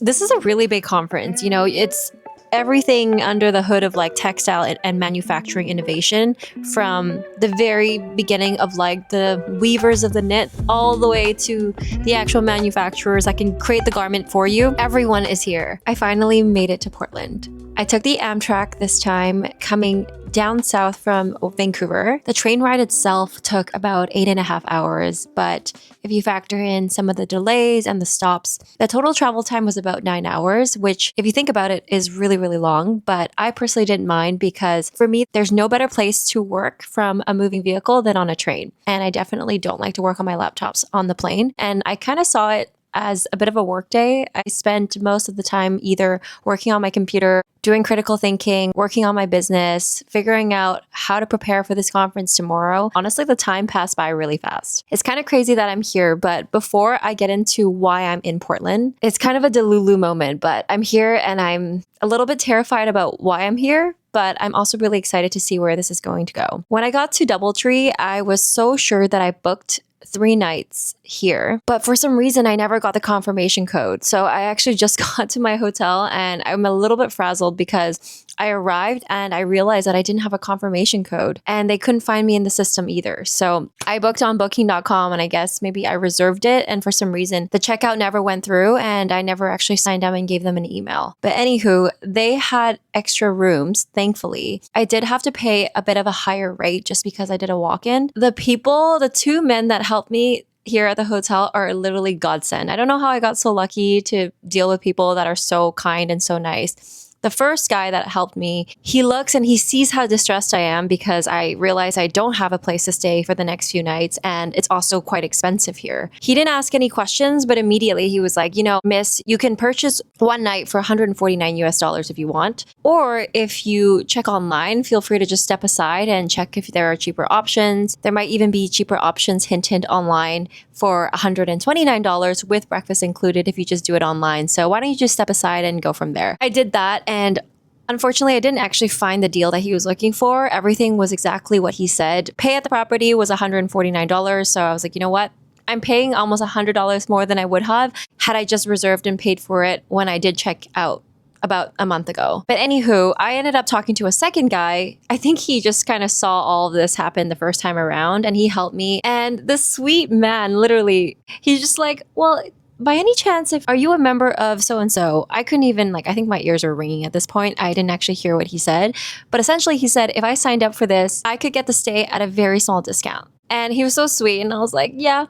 This is a really big conference. It's everything under the hood of like textile and manufacturing innovation from the very beginning of like the weavers of the knit all the way to the actual manufacturers that can create the garment for you. Everyone is here. I finally made it to Portland. I took the Amtrak this time, coming down south from Vancouver. The train ride itself took about 8.5 hours, but if you factor in some of the delays and the stops, the total travel time was about 9 hours, which, if you think about it, is really, really long. But I personally didn't mind because for me, there's no better place to work from a moving vehicle than on a train. And I definitely don't like to work on my laptops on the plane. And I kind of saw it as a bit of a work day. I spent most of the time either working on my computer, doing critical thinking, working on my business, figuring out how to prepare for this conference tomorrow. Honestly, the time passed by really fast. It's kind of crazy that I'm here, but before I get into why I'm in Portland, it's kind of a Delulu moment, but I'm here and I'm a little bit terrified about why I'm here. But I'm also really excited to see where this is going to go. When I got to Doubletree, I was so sure that I booked 3 nights here, but for some reason I never got the confirmation code. So I actually just got to my hotel and I'm a little bit frazzled because I arrived and I realized that I didn't have a confirmation code and they couldn't find me in the system either. So I booked on booking.com and I guess maybe I reserved it, and for some reason the checkout never went through and I never actually signed up and gave them an email. But anywho, they had extra rooms, thankfully. I did have to pay a bit of a higher rate just because I did a walk-in. The 2 men that helped me here at the hotel are literally godsend. I don't know how I got so lucky to deal with people that are so kind and so nice. The first guy that helped me, he looks and he sees how distressed I am because I realize I don't have a place to stay for the next few nights and it's also quite expensive here. He didn't ask any questions, but immediately he was like, miss, you can purchase 1 night for $149 if you want. Or if you check online, feel free to just step aside and check if there are cheaper options. There might even be cheaper options hinted online for $129 with breakfast included if you just do it online. So why don't you just step aside and go from there? I did that. And unfortunately, I didn't actually find the deal that he was looking for. Everything was exactly what he said. Pay at the property was $149. So I was like, you know what? I'm paying almost $100 more than I would have had I just reserved and paid for it when I did check out about a month ago. But anywho, I ended up talking to a second guy. I think he just kind of saw all of this happen the first time around and he helped me. And this sweet man, literally, he's just like, well, by any chance, are you a member of so-and-so? I couldn't even, I think my ears were ringing at this point. I didn't actually hear what he said. But essentially he said, if I signed up for this, I could get the stay at a very small discount. And he was so sweet. And I was like, yeah.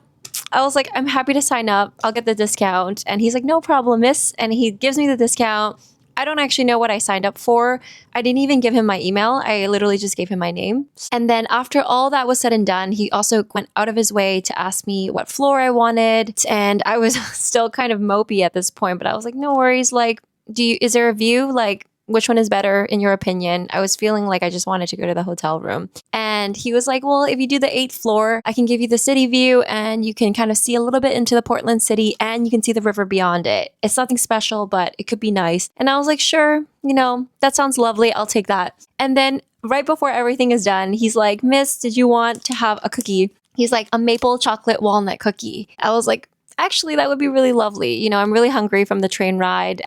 I was like, I'm happy to sign up. I'll get the discount. And he's like, no problem, miss. And he gives me the discount. I don't actually know what I signed up for. I didn't even give him my email. I literally just gave him my name. And then after all that was said and done, he also went out of his way to ask me what floor I wanted. And I was still kind of mopey at this point, but I was like, no worries. Is there a view? Which one is better in your opinion? I was feeling like I just wanted to go to the hotel room. And he was like, well, if you do the 8th floor, I can give you the city view and you can kind of see a little bit into the Portland city and you can see the river beyond it. It's nothing special, but it could be nice. And I was like, sure, that sounds lovely. I'll take that. And then right before everything is done, he's like, miss, did you want to have a cookie? He's like, a maple chocolate walnut cookie. I was like, actually, that would be really lovely. I'm really hungry from the train ride.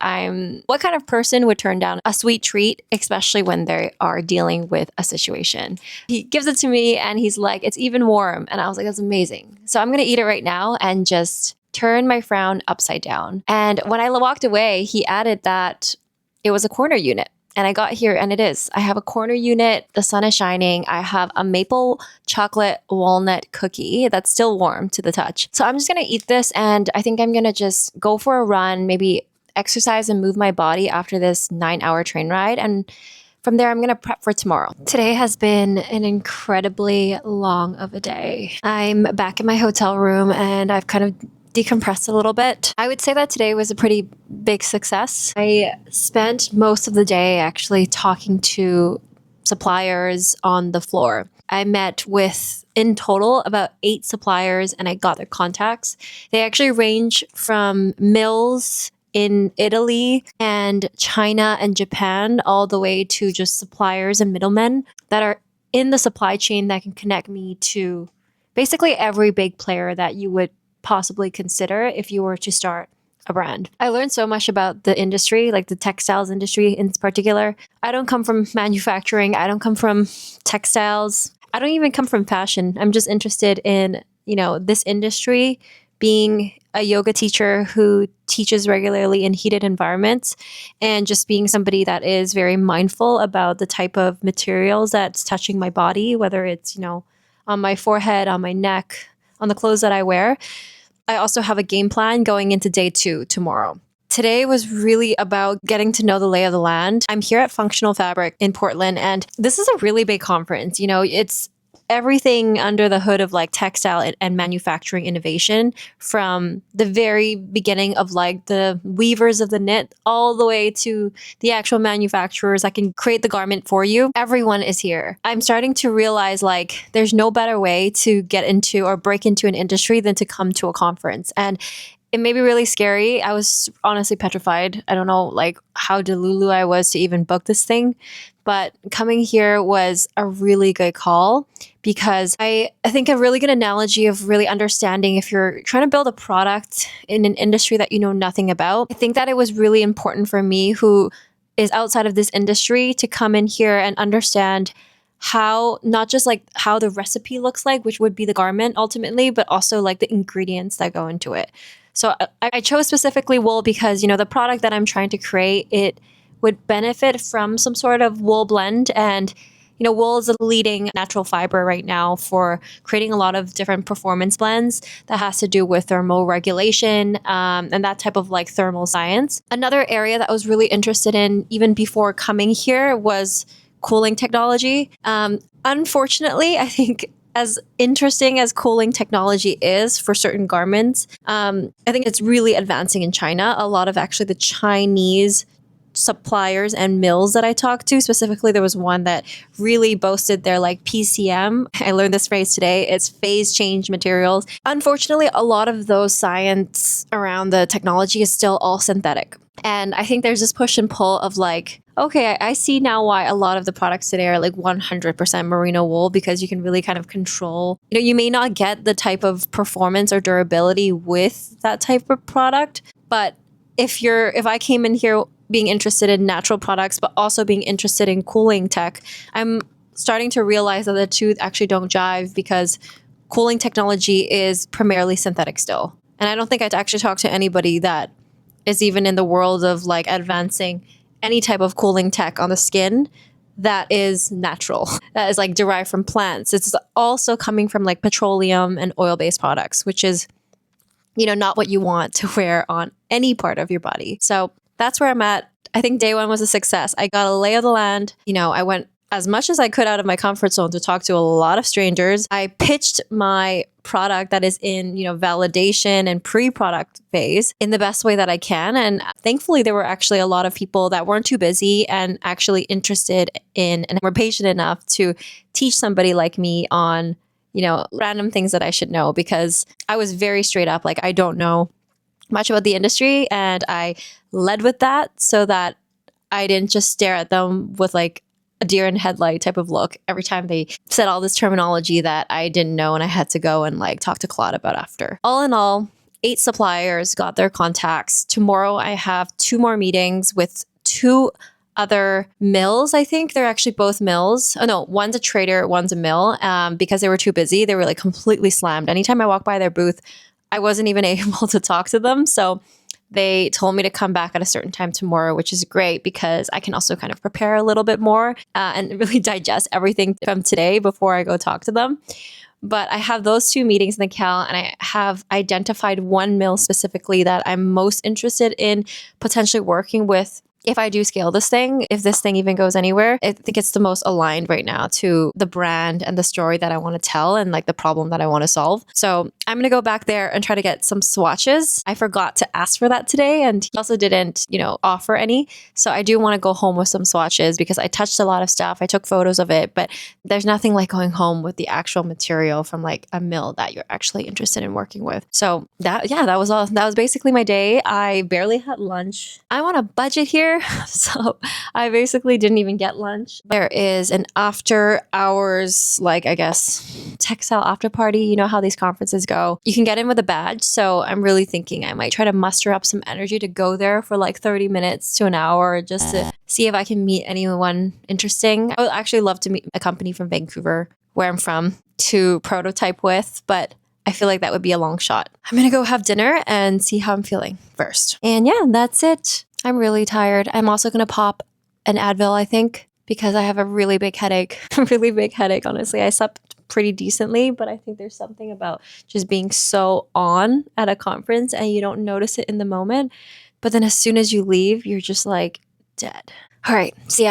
What kind of person would turn down a sweet treat, especially when they are dealing with a situation? He gives it to me and he's like, it's even warm. And I was like, that's amazing. So I'm going to eat it right now and just turn my frown upside down. And when I walked away, he added that it was a corner unit. And I got here and it is. I have a corner unit. The sun is shining. I have a maple chocolate walnut cookie that's still warm to the touch. So I'm just going to eat this and I think I'm going to just go for a run, maybe exercise and move my body after this 9-hour train ride. And from there, I'm going to prep for tomorrow. Today has been an incredibly long of a day. I'm back in my hotel room and I've kind of decompressed a little bit. I would say that today was a pretty big success. I spent most of the day actually talking to suppliers on the floor. I met with, in total, about 8 suppliers and I got their contacts. They actually range from mills in Italy and China and Japan, all the way to just suppliers and middlemen that are in the supply chain that can connect me to basically every big player that you would possibly consider if you were to start a brand. I learned so much about the industry, like the textiles industry in particular. I don't come from manufacturing. I don't come from textiles. I don't even come from fashion. I'm just interested in, this industry, being a yoga teacher who teaches regularly in heated environments, and just being somebody that is very mindful about the type of materials that's touching my body, whether it's, on my forehead, on my neck, on the clothes that I wear. I also have a game plan going into day 2 tomorrow. Today was really about getting to know the lay of the land. I'm here at Functional Fabric in Portland, and this is a really big conference. It's everything under the hood of like textile and manufacturing innovation, from the very beginning of like the weavers of the knit all the way to the actual manufacturers that can create the garment for you. Everyone is here. I'm starting to realize like there's no better way to get into or break into an industry than to come to a conference. And it may be really scary. I was honestly petrified. I don't know like how delulu I was to even book this thing, but coming here was a really good call, because I think a really good analogy of really understanding if you're trying to build a product in an industry that you know nothing about. I think that it was really important for me, who is outside of this industry, to come in here and understand how, not just like how the recipe looks like, which would be the garment ultimately, but also like the ingredients that go into it. So I chose specifically wool because, the product that I'm trying to create, it would benefit from some sort of wool blend. And, wool is a leading natural fiber right now for creating a lot of different performance blends that has to do with thermal regulation, and that type of like thermal science. Another area that I was really interested in even before coming here was cooling technology. Unfortunately, I think as interesting as cooling technology is for certain garments, I think it's really advancing in China. A lot of actually the Chinese suppliers and mills that I talked to, specifically, there was one that really boasted their like PCM. I learned this phrase today. It's phase change materials. Unfortunately, a lot of those science around the technology is still all synthetic. And I think there's this push and pull of like, okay, I see now why a lot of the products today are like 100% merino wool, because you can really kind of control, you may not get the type of performance or durability with that type of product. But if I came in here being interested in natural products, but also being interested in cooling tech, I'm starting to realize that the two actually don't jive, because cooling technology is primarily synthetic still. And I don't think I'd actually talk to anybody that is even in the world of like advancing any type of cooling tech on the skin that is natural, that is like derived from plants. It's also coming from like petroleum and oil-based products, which is, not what you want to wear on any part of your body. So that's where I'm at. I think day 1 was a success. I got a lay of the land. I went as much as I could out of my comfort zone to talk to a lot of strangers. I pitched my product that is in, validation and pre-product phase in the best way that I can. And thankfully, there were actually a lot of people that weren't too busy and actually interested in and were patient enough to teach somebody like me on, random things that I should know, because I was very straight up, like, I don't know much about the industry. And I led with that so that I didn't just stare at them with like a deer in headlight type of look every time they said all this terminology that I didn't know and I had to go and like talk to Claude about after. All in all, 8 suppliers got their contacts. Tomorrow I have 2 more meetings with 2 other mills. I think they're actually both mills. Oh no, one's a trader, one's a mill. Because they were too busy, they were like completely slammed. Anytime I walked by their booth, I wasn't even able to talk to them. So they told me to come back at a certain time tomorrow, which is great because I can also kind of prepare a little bit more and really digest everything from today before I go talk to them. But I have those 2 meetings in the cal, and I have identified one mill specifically that I'm most interested in potentially working with. If I do scale this thing, if this thing even goes anywhere, I think it's the most aligned right now to the brand and the story that I want to tell and like the problem that I want to solve. So I'm going to go back there and try to get some swatches. I forgot to ask for that today, and he also didn't, offer any. So I do want to go home with some swatches because I touched a lot of stuff. I took photos of it, but there's nothing like going home with the actual material from like a mill that you're actually interested in working with. So that was all. That was basically my day. I barely had lunch. I'm on a budget here. there. So I basically didn't even get lunch. There is an after hours, like, I guess, textile after party. You know how these conferences go. You can get in with a badge. So I'm really thinking I might try to muster up some energy to go there for like 30 minutes to an hour just to see if I can meet anyone interesting. I would actually love to meet a company from Vancouver, where I'm from, to prototype with, but I feel like that would be a long shot. I'm gonna go have dinner and see how I'm feeling first. And yeah, that's it. I'm really tired. I'm also gonna pop an Advil, I think, because I have a really big headache. Really big headache, honestly. I slept pretty decently, but I think there's something about just being so on at a conference and you don't notice it in the moment. But then as soon as you leave, you're just like dead. All right, see ya.